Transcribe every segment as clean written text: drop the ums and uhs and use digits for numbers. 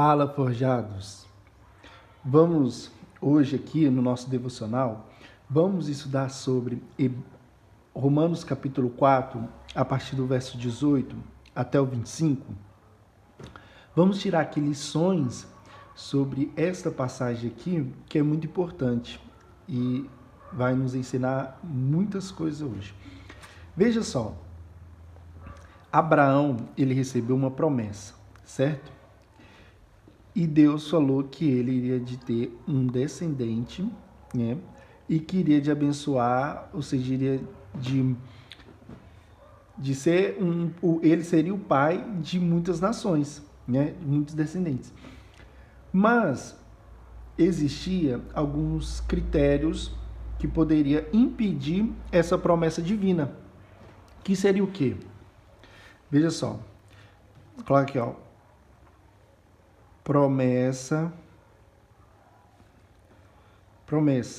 Fala, forjados! Vamos hoje aqui no nosso devocional, vamos estudar sobre Romanos capítulo 4, a partir do verso 18 até o 25. Vamos tirar aqui lições sobre esta passagem aqui, que é muito importante e vai nos ensinar muitas coisas hoje. Veja só, Abraão, ele recebeu uma promessa, certo? E Deus falou que ele iria de ter um descendente, né? E que iria de abençoar, ou seja, iria de ser ele seria o pai de muitas nações, né? Muitos descendentes. Mas existia alguns critérios que poderia impedir essa promessa divina. Que seria o quê? Veja só. Coloca aqui, ó. Promessa,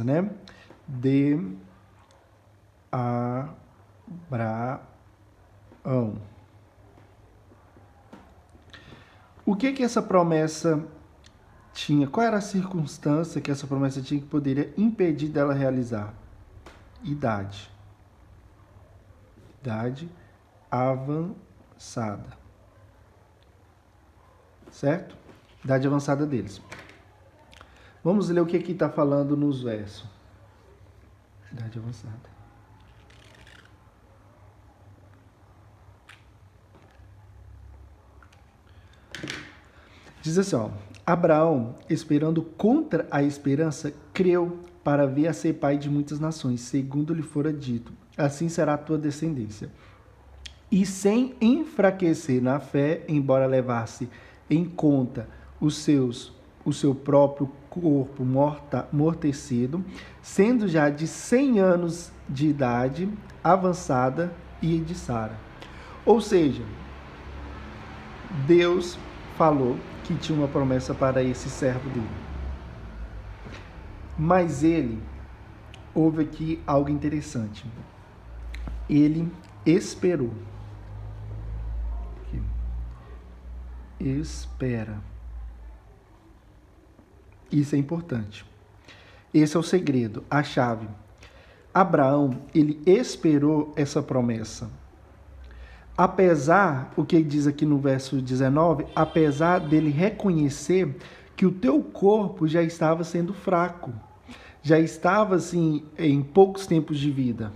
né? De Abraão. O que essa promessa tinha? Qual era a circunstância que essa promessa tinha que poderia impedir dela realizar? Idade avançada. Certo? Idade avançada deles. Vamos ler o que aqui está falando nos versos. Idade avançada. Diz assim, ó. Abraão, esperando contra a esperança, creu para vir a ser pai de muitas nações, segundo lhe fora dito. Assim será a tua descendência. E sem enfraquecer na fé, embora levasse em conta o seu próprio corpo amortecido, sendo já de 100 anos de idade avançada e de Sara. Ou seja, Deus falou que tinha uma promessa para esse servo dele. Mas houve aqui algo interessante. Ele esperou. Espera. Isso é importante. Esse é o segredo, a chave. Abraão, ele esperou essa promessa. Apesar, o que ele diz aqui no verso 19, apesar dele reconhecer que o teu corpo já estava sendo fraco, já estava assim em poucos tempos de vida.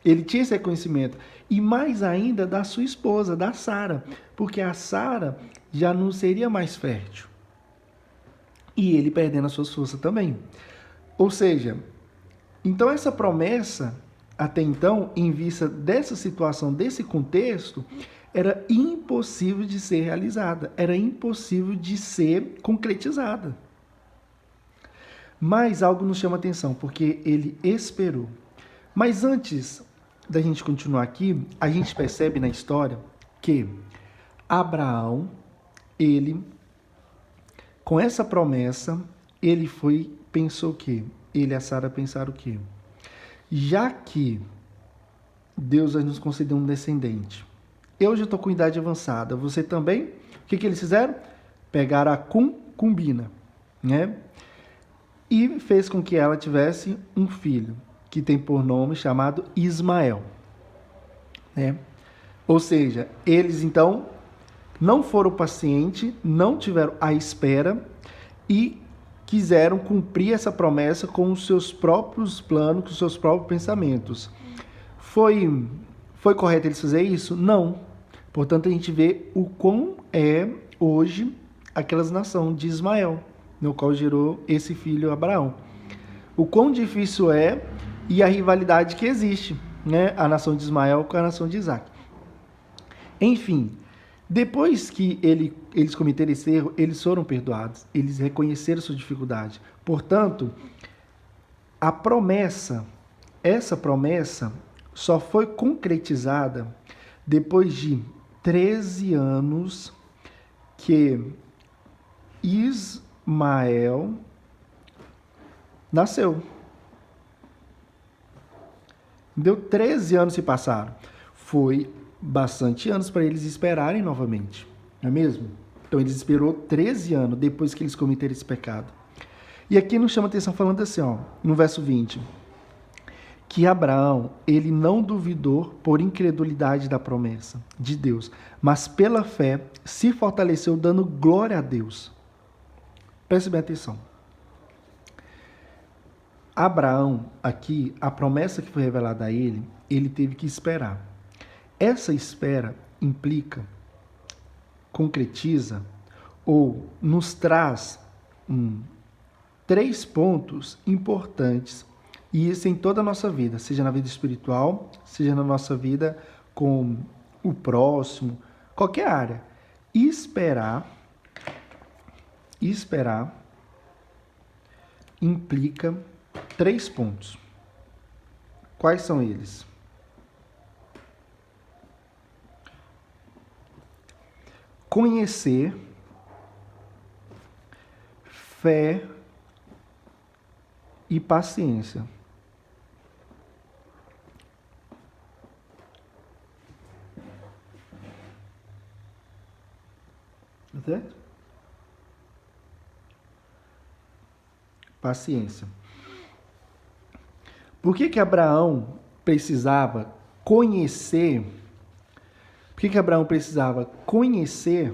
Ele tinha esse reconhecimento. E mais ainda da sua esposa, da Sara, porque a Sara já não seria mais fértil. E ele perdendo as suas forças também. Ou seja, então essa promessa, até então, em vista dessa situação, desse contexto, era impossível de ser realizada, era impossível de ser concretizada. Mas algo nos chama atenção, porque ele esperou. Mas antes da gente continuar aqui, a gente percebe na história que Abraão, ele, com essa promessa, ele pensou o quê? Ele e a Sara pensaram o quê? Já que Deus vai nos conceder um descendente, eu já estou com idade avançada, você também? O que eles fizeram? Pegaram a concubina, né? E fez com que ela tivesse um filho, que tem por nome chamado Ismael, né? Ou seja, eles então não foram pacientes, não tiveram a espera e quiseram cumprir essa promessa com os seus próprios planos, com os seus próprios pensamentos. Foi correto eles fazerem isso? Não. Portanto, a gente vê o quão é hoje aquelas nações de Ismael, no qual gerou esse filho Abraão. O quão difícil é e a rivalidade que existe, né? A nação de Ismael com a nação de Isaac. Enfim, depois que eles cometeram esse erro, eles foram perdoados, eles reconheceram sua dificuldade. Portanto, essa promessa só foi concretizada depois de 13 anos que Ismael nasceu. Deu 13 anos se passaram. Foi bastante anos para eles esperarem novamente, não é mesmo? Então, eles esperou 13 anos depois que eles cometeram esse pecado. E aqui nos chama a atenção falando assim, ó, no verso 20, que Abraão, ele não duvidou por incredulidade da promessa de Deus, mas pela fé se fortaleceu dando glória a Deus. Preste bem atenção. Abraão, aqui, a promessa que foi revelada a ele, ele teve que esperar. Essa espera implica, concretiza ou nos traz 3 pontos importantes, e isso em toda a nossa vida, seja na vida espiritual, seja na nossa vida com o próximo, qualquer área. Esperar implica 3 pontos. Quais são eles? Conhecer, fé e paciência. Certo? Paciência. Por que Abraão precisava conhecer? Por que Abraão precisava conhecer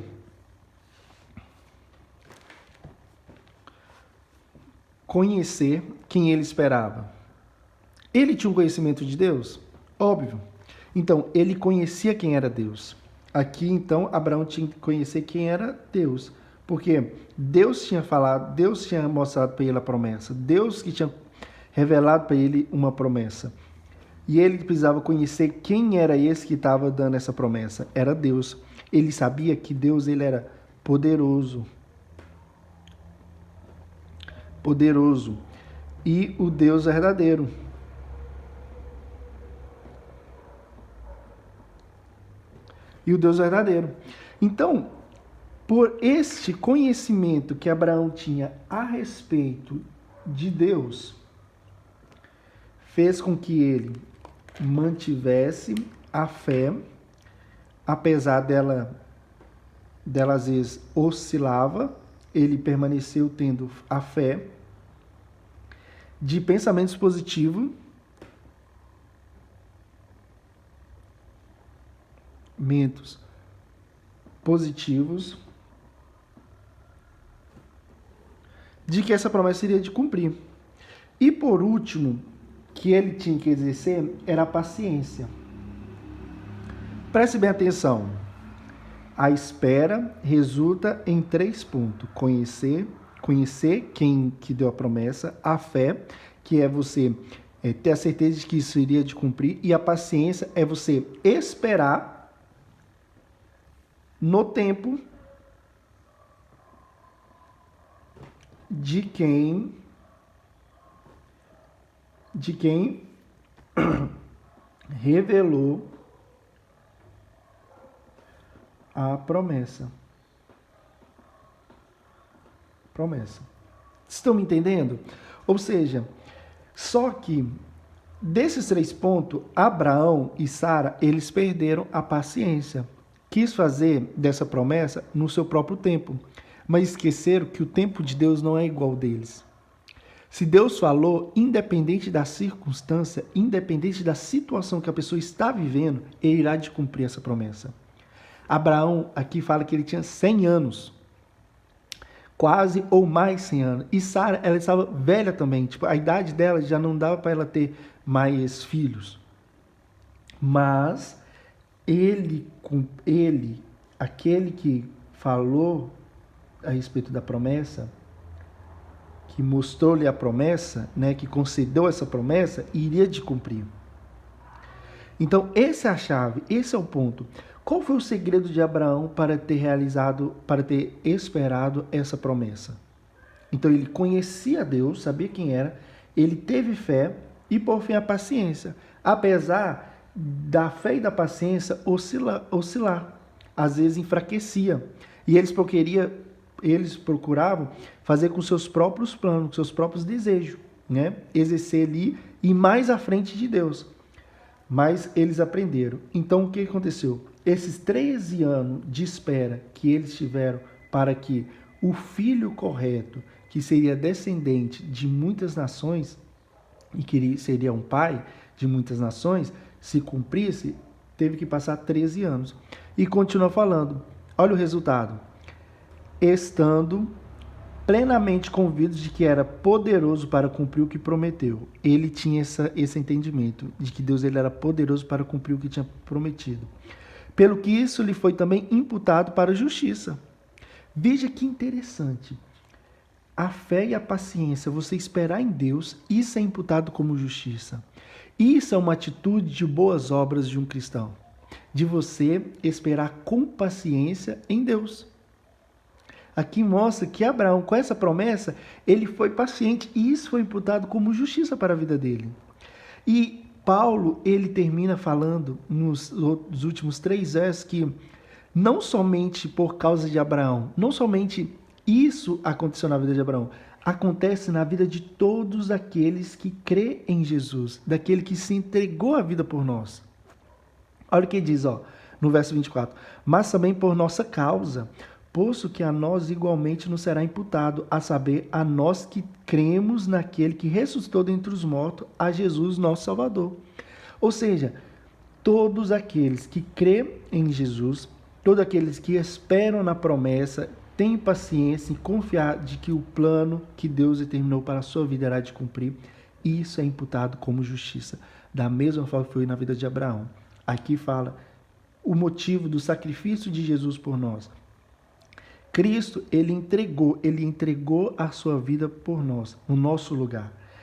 quem ele esperava? Ele tinha um conhecimento de Deus? Óbvio. Então, ele conhecia quem era Deus. Aqui, então, Abraão tinha que conhecer quem era Deus. Porque Deus tinha falado, Deus tinha mostrado para ele a promessa. Deus que tinha revelado para ele uma promessa. E ele precisava conhecer quem era esse que estava dando essa promessa. Era Deus. Ele sabia que Deus ele era poderoso. Poderoso. E o Deus verdadeiro. E o Deus verdadeiro. Então, por este conhecimento que Abraão tinha a respeito de Deus, fez com que ele mantivesse a fé, apesar dela às vezes oscilava, ele permaneceu tendo a fé de pensamentos positivos, de que essa promessa iria de cumprir. E por último, que ele tinha que exercer era a paciência. Preste bem atenção. A espera resulta em 3 pontos. Conhecer quem que deu a promessa, a fé, que é você ter a certeza de que isso iria de cumprir, e a paciência é você esperar no tempo de quem revelou a promessa. Estão me entendendo? Ou seja, só que desses 3 pontos, Abraão e Sara, eles perderam a paciência. Quis fazer dessa promessa no seu próprio tempo, mas esqueceram que o tempo de Deus não é igual ao deles. Se Deus falou, independente da circunstância, independente da situação que a pessoa está vivendo, ele irá de cumprir essa promessa. Abraão aqui fala que ele tinha 100 anos, quase ou mais 100 anos. E Sara, ela estava velha também, a idade dela já não dava para ela ter mais filhos. Mas aquele que falou a respeito da promessa, que mostrou-lhe a promessa, né, que concedeu essa promessa, iria de cumprir. Então, essa é a chave, esse é o ponto. Qual foi o segredo de Abraão para ter esperado essa promessa? Então, ele conhecia Deus, sabia quem era, ele teve fé e, por fim, a paciência. Apesar da fé e da paciência oscilar, às vezes enfraquecia. E eles procuravam fazer com seus próprios planos, com seus próprios desejos, né? Exercer ali e mais à frente de Deus. Mas eles aprenderam. Então, o que aconteceu? Esses 13 anos de espera que eles tiveram para que o filho correto, que seria descendente de muitas nações e que seria um pai de muitas nações, se cumprisse, teve que passar 13 anos. E continua falando, olha o resultado. Estando plenamente convictos de que era poderoso para cumprir o que prometeu. Ele tinha esse entendimento de que Deus ele era poderoso para cumprir o que tinha prometido. Pelo que isso lhe foi também imputado para a justiça. Veja que interessante. A fé e a paciência, você esperar em Deus, isso é imputado como justiça. Isso é uma atitude de boas obras de um cristão. De você esperar com paciência em Deus. Aqui mostra que Abraão, com essa promessa, ele foi paciente e isso foi imputado como justiça para a vida dele. E Paulo, ele termina falando nos últimos 3 versos que não somente por causa de Abraão, não somente isso aconteceu na vida de Abraão, acontece na vida de todos aqueles que crê em Jesus, daquele que se entregou a vida por nós. Olha o que diz, no verso 24. Mas também por nossa causa, posto que a nós igualmente nos será imputado, a saber, a nós que cremos naquele que ressuscitou dentre os mortos, a Jesus nosso Salvador. Ou seja, todos aqueles que crêem em Jesus, todos aqueles que esperam na promessa, têm paciência em confiar de que o plano que Deus determinou para a sua vida irá de cumprir, isso é imputado como justiça. Da mesma forma que foi na vida de Abraão. Aqui fala o motivo do sacrifício de Jesus por nós. Cristo, ele entregou a sua vida por nós, no nosso lugar.